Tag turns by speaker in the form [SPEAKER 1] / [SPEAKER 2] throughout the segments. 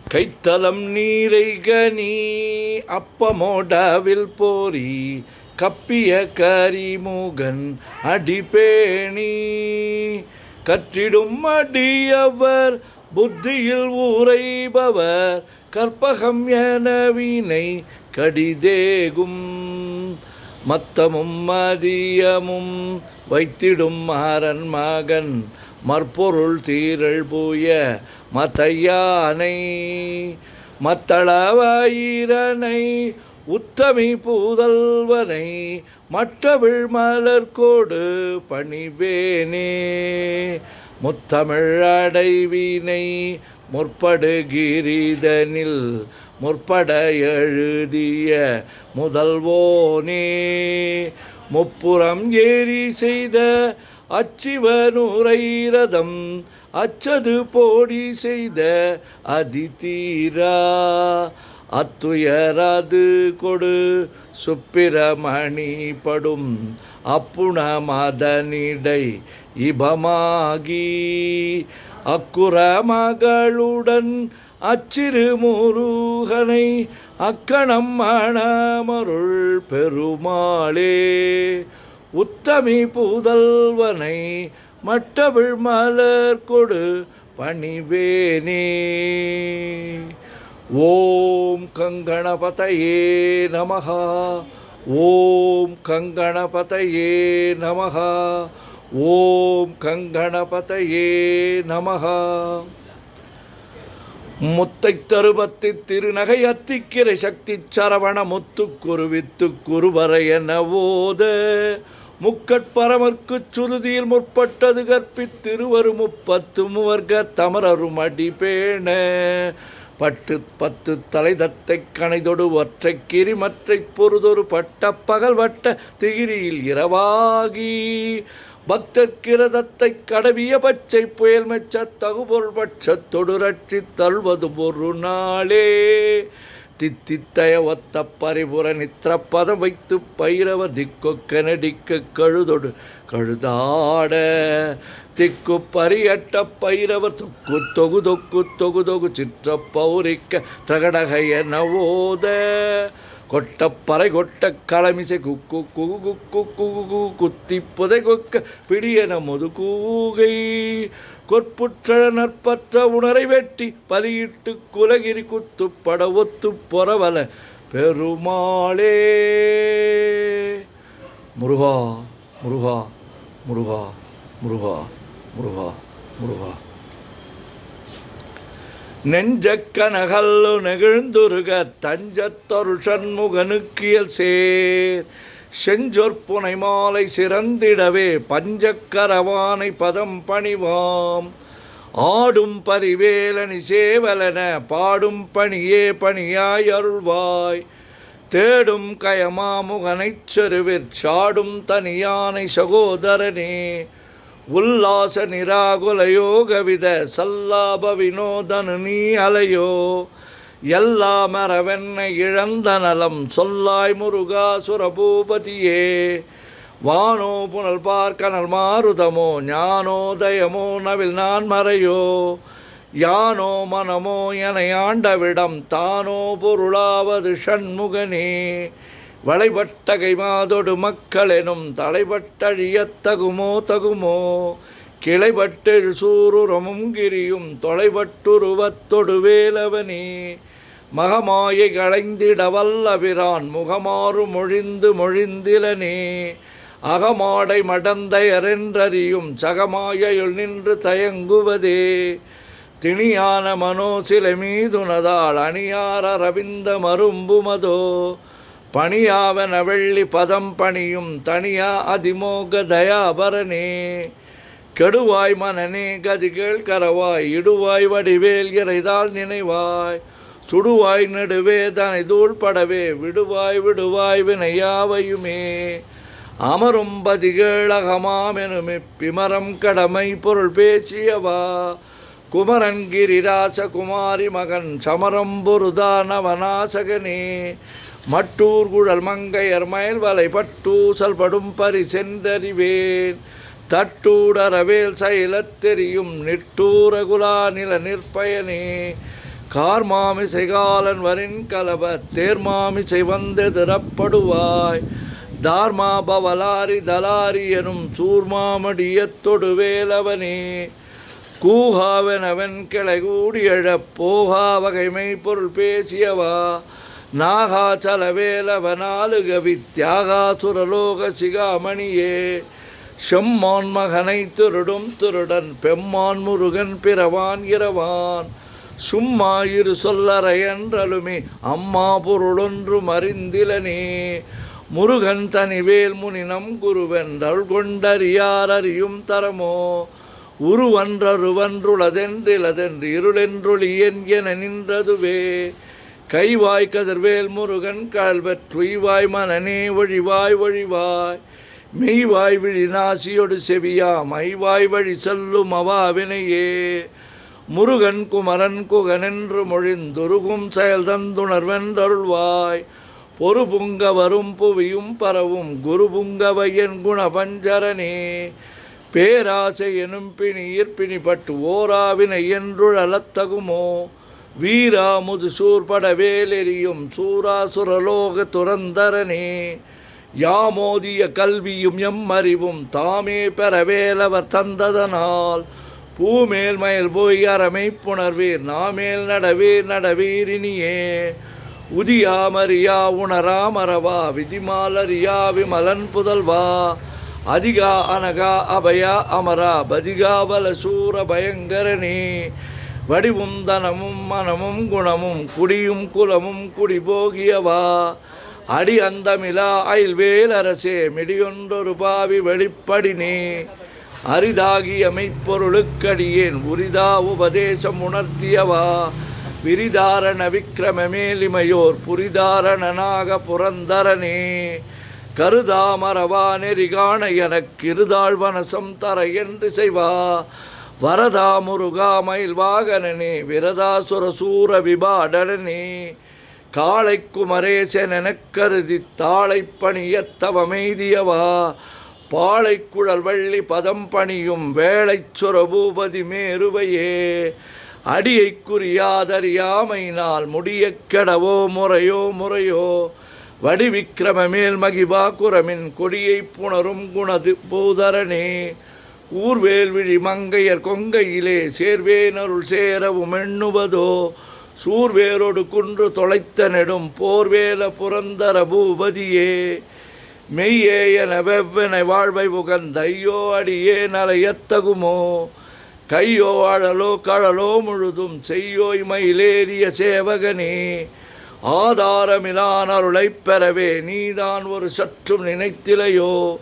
[SPEAKER 1] கைத்தலம் நீரை கனி அப்பமோடவில் போரி கப்பிய கரிமுகன் அடிபேணி கற்றிடும் அடியவர் புத்தியில் உரைபவர் கற்பகம் என வினை கடிதேகும் மத்தமும் மதியமும் வைத்திடும் மாறன் மகன் மற்பொருள் தீரள் பூய மத்தையானை மத்தளவாயிரனை உத்தமி பூதல்வனை மற்றவிழ் மலர்கோடு பணிவேனே முத்தமிழ் அடைவினை முற்படுகிரிதனில் முற்பட எழுதிய முதல்வோனே முப்புறம் ஏறி செய்த அச்சிவனுரைரதம் அச்சது போடி செய்த அதிதீரா அத்துயரது கொடு சுப்பிரமணி படும் அப்புண மதனிடை இபமாகி அக்குற மகளுடன் அச்சிறு முருகனை அக்கணம் மணமருள் பெருமாளே உத்தமி பூதல்வனை மட்டவிழ் மலர் கொடு பணிவேனே. ஓம் கங்கணபதயே நமஹ. ஓம் கங்கணபதயே நமஹ. ஓம் கங்கணபதயே நமஹ. முத்தை தருபத்தி திருநகை அத்திக்கிரை சக்தி சரவண முத்து குருவித்து குருவரை என ஓத முக்கட்பரமர்க்கு சுருதியில் முற்பட்டது கற்பித்திருவரு முப்பத்து முவர்க தமரரும் அடிபேண பட்டு பத்து தலைதத்தை கணைதொடு ஒற்றை கிரிமற்றை பொருதொரு பட்ட பகல் வட்ட திகிரியில் இரவாகி பக்தர்கிரதத்தை கடவிய பச்சை புயல் மெச்ச தகுபொருள் பட்சத்தொடு ரட்சி தள்வது ஒரு நாளே தித்தித்தய ஒத்த பரிபுற நித்திர பதம் வைத்து பைரவ திக்கொக்க நடிக்க கழுதொடு கழுதாட திக்கு பரியட்ட பைரவர் தொக்கு தொகு தொக்கு தொகு தொகு சிற்ற பௌரிக்க திரகடகைய நவோத கொட்டப்பறை கொட்ட களமிசை குக்கு குகு குக்கு குகு குத்தி புதை கொக்க பிடியன முது கூகை கொற்புற்ற நற்பற்ற உணரை வெட்டி பலியிட்டு குலகிரி குத்து பட ஒத்து பொறவல பெருமாளே. முருகா முருகா முருகா முருகா முருகா முருகா. நெஞ்சக்கனகல்லு நெகிழ்ந்துருக தஞ்சத்தொரு சண்முகனுக்கியல் சேர் செஞ்சொற்புனை மாலை சிறந்திடவே பஞ்சக்கரவானை பதம் பணிவாம் ஆடும் பரிவேலனி சேவலன பாடும் பணியே பணியாய் அருள்வாய் தேடும் கயமாமுகனைச் செருவிற் சாடும் தனியானை சகோதரனே உல்லாச நிராகுல யோகவித சல்லாப வினோதனு நீ அலையோ எல்லா மரவென்னை இழந்த நலம் சொல்லாய் முருகா சுரபூபதியே வானோ புனல் பார்க்கனல் மாருதமோ ஞானோதயமோ நவில் நான் மறையோ யானோ மனமோ என ஆண்டவிடம் தானோ பொருளாவது ஷண்முகனே வளைபட்டகை மாதொடு மக்களெனும் தலைபட்டழியத்தகுமோ தகுமோ கிளைபட்டெழு சூருரமும் கிரியும் தொலைபட்டுருவத்தொடு வேலவனே மகமாயை களைந்திட வல்லபிரான் முகமாறு மொழிந்து மொழிந்திலனே அகமாடை மடந்தையரென்றறியும் சகமாயுள் நின்று தயங்குவதே திணியான மனோசிலை மீதுனதால் அணியார ரவிந்த மரும்புமதோ பணியாவன வெள்ளி பதம் பணியும் தனியா அதிமோக தயாபரனே கெடுவாய் மனநே கதிகள் கரவாய் இடுவாய் வடிவேல் இறைதால் நினைவாய் சுடுவாய் நெடுவே தனை தூள்படவே விடுவாய் விடுவாய் வினையாவையுமே அமரும் பதிகேளகமாமெனுமி பிமரம் கடமை பொருள் பேசியவா குமரன் கிரிராச குமாரி மகன் சமரம் பொருதானவனாசகனே மட்டூர் குழல் மங்கையர் மயல் வலை பட்டூசல் படும் பரி சென்றறிவேன் தட்டூடரவேல் செயலத் தெரியும் நிட்டூர குலா நில நிற்பயனே கார்மாமிசை காலன் வரின் கலவர் தேர்மாமிசை வந்தெதிரப்படுவாய் தார்மா பவலாரி தலாரி எனும் சூர்மாமடியத்தொடு வேலவனே கூகாவெனவன் கிளை கூடியழப் போகா வகைமை பொருள் பேசியவா நாகாச்சலவேலவனாலுகவி தியாகாசுரலோக சிகாமணியே செம்மான் மகனை திருடும் திருடன் பெம்மான் முருகன் பிறவான் இரவான் சும்மா இரு சொல்லறையன்றலுமே அம்மா பொருளொன்று மறிந்திலனே முருகன் தனிவேல் முனினம் குருவென்றல் கொண்டறியார் அறியும் தரமோ உருவன்றருவன்றுளதென்றிலதென்று இருளென்றொளியன் என நின்றதுவே கைவாய் கதிர்வேல் முருகன் கல்வற்றுய்வாய் மனநே ஒழிவாய் ஒழிவாய் மெய்வாய் விழி நாசியொடு செவியா மைவாய் வழி செல்லும் அவாவினையே முருகன் குமரன் குகனென்று மொழிந்துருகும் செயல் தந்துணர்வென்றருள்வாய் பொறுபுங்க வரும் புவியும் பரவும் குருபுங்கவையன் குணபஞ்சரனே பேராசை எனும் பிணியிற் பிணிப்பட்டு ஓராவினை என்றுழலத்தகுமோ வீரா முது சூர்படவேலெறியும் சூராசுரலோக துரந்தரனே யாமோதிய கல்வியும் எம்மறிவும் தாமே பெறவேலவர் தந்ததனால் பூமேல் மயில் போய் அறமை புணர்வீர் நாமேல் நடவீர் நடவீரினியே உதியாமறியா உணராமரவா விதிமாலரியா விமலன் புதல்வா அதிகா அனகா அபயா அமரா பதிகாவல சூர பயங்கரனே வடிவும் தனமும் மனமும் குணமும் குடியும் குலமும் குடிபோகியவா அடி அந்தமிலா அயில்வேல் அரசே மிடியொன்றொரு பாவி வெளிப்படினே அரிதாகிய மெய்ப்பொருளுக்கடியேன் உரிதா உபதேசம் உணர்த்தியவா விரிதாரண விக்கிரமமேலிமையோர் புரிதாரணனாக புரந்தரனே கருதாமரவா நெறிகாண எனக்கிருதாழ்வனசம் தர என்று செய்வா வரதா முருகா மயில் வாகனனே விரதாசுர சூர விபாடனே காளை குமரேசனெனக் கருதி தாளை பணியத்தவமெய்தியவா பாளை குழல் வள்ளி பதம் பணியும் வேளைச் சுரபூபதி மேருவையே அடியை குறியாதறியாமையினால் முடிய கெடவோ முறையோ முறையோ வடிவிக்கிரமமேல் மகிபா குரமின் கொடியை புணரும் குணது பூதரனே ஊர்வேல் விழி மங்கையர் கொங்கையிலே சேர்வேனருள் சேரவும் எண்ணுவதோ சூர்வேரோடு குன்று தொலைத்த நெடும் போர்வேல புரந்தர பூபதியே மெய்யே என வெவ்வென வாழ்வை உகந்த ஐயோ அடியே நலையத்தகுமோ கையோ அழலோ கழலோ முழுதும் செய்யோய் மயிலேறிய சேவகனே ஆதாரமிலான் அருளைப் பெறவே நீதான் ஒரு சற்றும் நினைத்திலையோ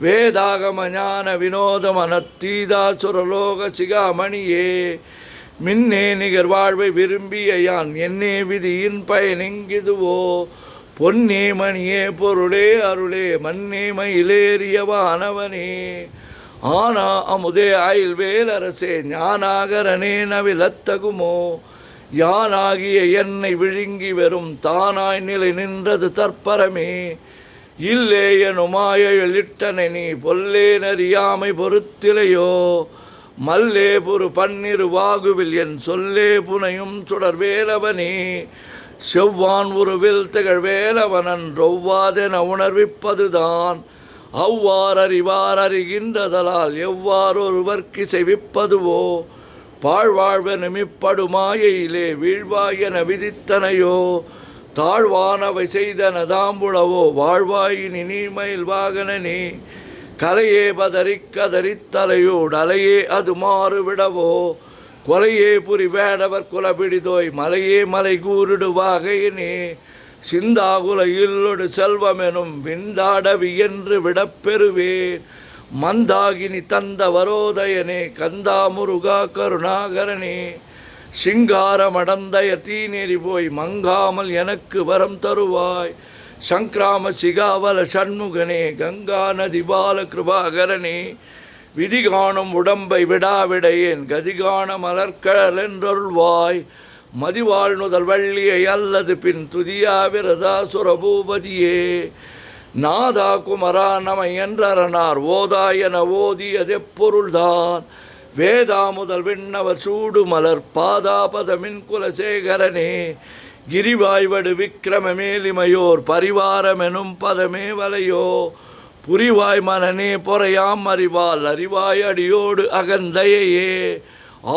[SPEAKER 1] வேதாகம ஞான வினோதமனத்தீதா சுரலோக சிகாமணியே மின்னே நிகர் வாழ்வை விரும்பிய யான் என்னே விதியின் பயனெங்கிதுவோ பொன்னே மணியே பொருளே அருளே மன்னே மயிலேறியவானவனே ஆனா அமுதே அயில்வேல் அரசே ஞானாகரனே நவிலத்தகுமோ யானாகிய என்னை விழுங்கி வெறும் தானாய் நிலை நின்றது தற்பரமே இல்லே எனுமாயிட்டனை நீ பொல்லே நறியாமை பொறுத்திலையோ மல்லே புரு பன்னிரு வாகுவில் என் சொல்லே புனையும் சுடர்வேலவனே செவ்வான் உருவில் திகழ்வேலவனன் ரொவ்வாதென உணர்விப்பதுதான் அவ்வாறறிவார் அறிகின்றதலால் எவ்வாறொருவர்க்கு செய்விப்பதுவோ பாழ்வாழ்வெனுமிப்படுமாயிலே வீழ்வாயென விதித்தனையோ தாழ்வானவை செய்தன தாம்புளவோ வாழ்வாயினி நீர்மயில் வாகனனே கலையே பதறிக் கதறித்தலையோடு அலையே அது மாறுவிடவோ கொலையே புரி வேடவர் குலபிடிதோய் மலையே மலை கூறிடு வாகையினே சிந்தாகுல இல்லொடு செல்வமெனும் விந்தாடவி என்று விடப்பெறுவேன் மந்தாகினி தந்த வரோதயனே கந்தா முருகா கருணாகரனே சிங்காரமடந்தய தீநெறி போய் மங்காமல் எனக்கு வரம் தருவாய் சங்கிராம சிகாவல சண்முகனே கங்கா நதி பால கிருபாகரனே விதிகாணும் உடம்பை விடாவிடையேன் கதிகான மலர்கழல் என்றருள்வாய் மதிவாழ் நுதல் வள்ளியை அல்லது பின் துதியா விரதா சுரபூபதியே நாதா குமரா நமை என்றரனார் ஓதாயன ஓதியதெப்பொருள்தான் வேதா முதல் விண்ணவர் சூடு மலர் பாதாபதமின் குலசேகரனே கிரிவாய்வடு விக்கிரம மேலிமையோர் பரிவாரமெனும் பதமே வலையோ புரிவாய் மனநே பொறையாம் அறிவால் அறிவாய் அடியோடு அகந்தையே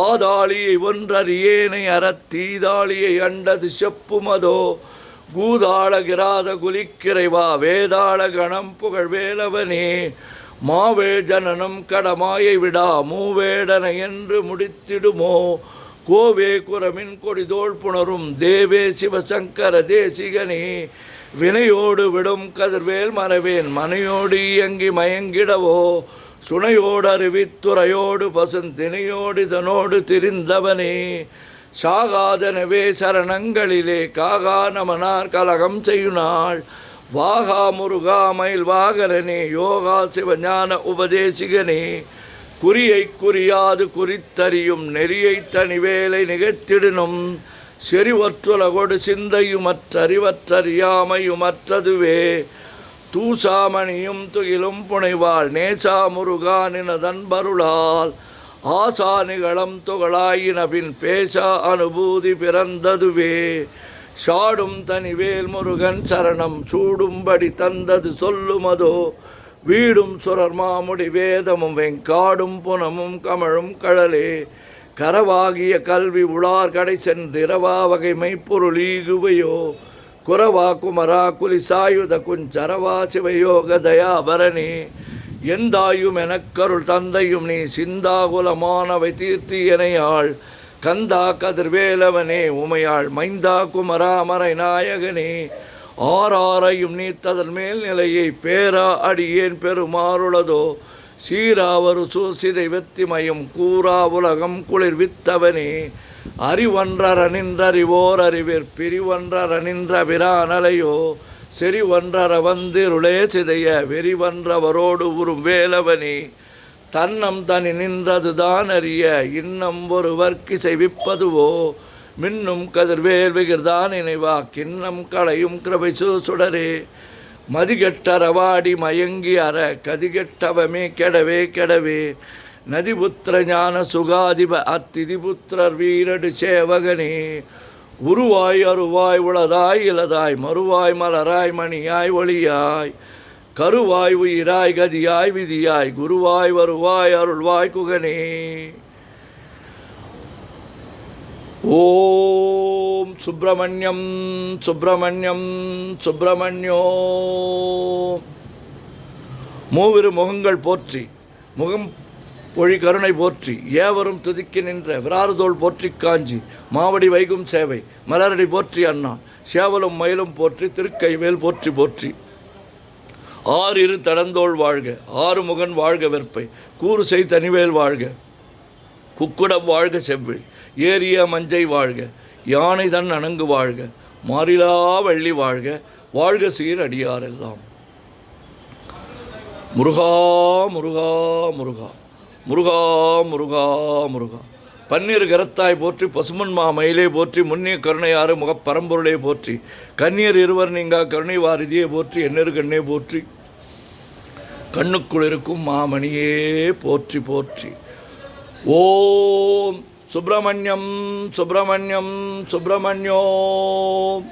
[SPEAKER 1] ஆதாளியை ஒன்றறியேனை அறத்தீதாளியை அண்டது செப்புமதோ கூதாளகிராத குலிக்கிறைவா வேதாள கணம் புகழ் வேலவனே மாவே ஜனனம் கடமாயை விடா மூவேடன என்று முடித்திடுமோ கோவே குரமின் கொடிதோள் புணரும் தேவே சிவசங்கர தேசிகனே வினையோடு விடும் கதிர்வேல் மறவேன் மனையோடு இயங்கி மயங்கிடவோ சுனையோடு அருவித்துறையோடு பசுந்தினையோடு இதனோடு திரிந்தவனே சாகாதனவே சரணங்களிலே காகா நமனார் கலகம் செய்யுநாள் வாகா முருகா மயில் வாகரனே யோகா சிவஞான உபதேசிகனே குறியை குறியாது குறித்தறியும் நெறியை தனிவேலை நிகழ்த்திடனும் செறிவற்றுலகொடு சிந்தையுமற்றறிவற்றறியாமையுமற்றதுவே தூசாமணியும் துகிலும் புனைவாள் நேசா முருகானினதன்பருளால் ஆசா நிகழம் துகளாயினபின் பேசா அனுபூதி பிறந்ததுவே சாடும் தனிவேல் முருகன் சரணம் சூடும்படி தந்தது சொல்லுமதோ வீடும் சுரர் மாமுடி வேதமும் வெங்காடும் புனமும் கமழும் கழலே கரவாகிய கல்வி உளார் கடை சென்றிரவா வகைமை பொருளீகுவையோ குரவா குமரா குலிசாயுத குஞ்சரவா சிவயோக தயாபரணி எந்தாயும் எனக்கருள் தந்தையும் நீ சிந்தாகுலமானவை தீர்த்தியனையாள் கந்தா கதிர்வேலவனே உமையாள் மைந்தா குமரா மறை நாயகனே ஆறாரையும் நீத்ததன் மேல் நிலையை பேரா அடியேன் பெருமாறுளதோ சீராவரு சூசிதை வெத்திமயம் கூறா உலகம் குளிர் வித்தவனே அறிவொன்றரனின்றறிவோர் அறிவிற் பிரிவொன்றரனின்ற பிரானலையோ செறிவொன்றர வந்திருளே சிதைய வெறிவன்றவரோடு உறும் வேலவனே தன்னம் தனி நின்றதுதான் அறிய இன்னம் ஒருவர்க்கிசை விப்பதுவோ மின்னும் கதிர்வேல் விகிர்தான் நினைவா கிண்ணம் களையும் கிருபை சுடரே மதிகெட்டரவாடி மயங்கி அற கதிகெட்டவமே கெடவே கெடவே நதிபுத்திர ஞான சுகாதிப அத்திதிபுத்திரர் வீரடு சேவகனே உருவாய் அருவாய் உளதாய் இலதாய் மறுவாய் மலராய் மணியாய் ஒளியாய் கருவாய் உயிராய் கதியாய் விதியாய் குருவாய் வருவாய் அருள்வாய் குகனே ஓம் சுப்பிரமணியம் சுப்பிரமணியம் சுப்பிரமணியோ மூவிரு முகங்கள் போற்றி முகம் பொழி கருணை போற்றி ஏவரும் துதிக்க நின்ற விராறுதோள் போற்றி காஞ்சி மாவடி வைகும் சேவை மலரடி போற்றி அண்ணா சேவலும் மயிலும் போற்றி திருக்கைவேல் போற்றி போற்றி ஆறு இரு தடந்தோள் வாழ்க ஆறு முகன் வாழ்க வெற்பை கூறு செய் தனிவேல் வாழ்க குக்குடம் வாழ்க செவ்வில் ஏரிய மஞ்சை வாழ்க யானை தன் அணங்கு வாழ்க மாறிலா வள்ளி வாழ்க வாழ்க சீர் அடியாரெல்லாம் முருகா முருகா முருகா முருகா முருகா முருகா பன்னீர் கரத்தாய் போற்றி பசுமன்மா மயிலே போற்றி முன்னிய கருணையாறு முகப்பரம்பொருளே போற்றி கன்னியர் இருவர் நீங்கா கருணை வாரிதியே போற்றி எண்ணெரு கண்ணே போற்றி கண்ணுக்குள் இருக்கும் மாமணியே போற்றி போற்றி ஓம் சுப்பிரமணியம் சுப்பிரமணியம் சுப்பிரமணியோம்